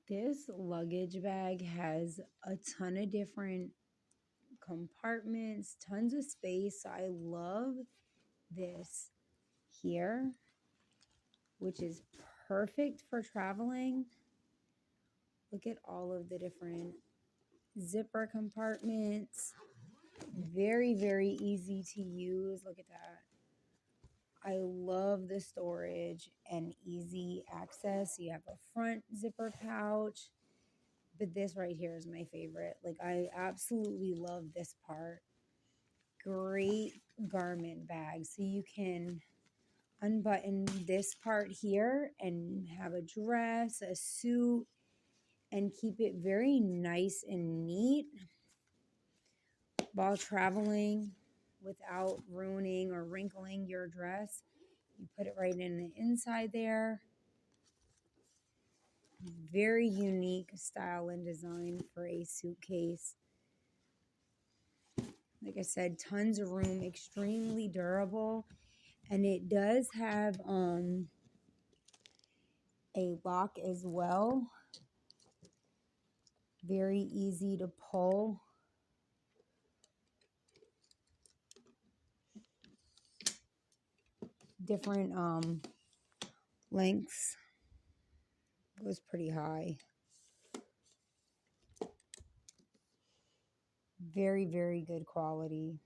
This luggage bag has a ton of different compartments, tons of space. So I love this here, which is perfect for traveling. Look at all of the different zipper compartments. Very, very easy to use. Look at that. I love the storage and easy access. You have a front zipper pouch, but this right here is my favorite. Like, I absolutely love this part. Great garment bag. So you can unbutton this part here and have a dress, a suit, and keep it very nice and neat while traveling without ruining or wrinkling your dress. You put it right in the inside there. Very unique style and design for a suitcase. Like I said, tons of room, extremely durable. And it does have a lock as well. Very easy to pull. Different lengths. Goes pretty high. Very, very good quality.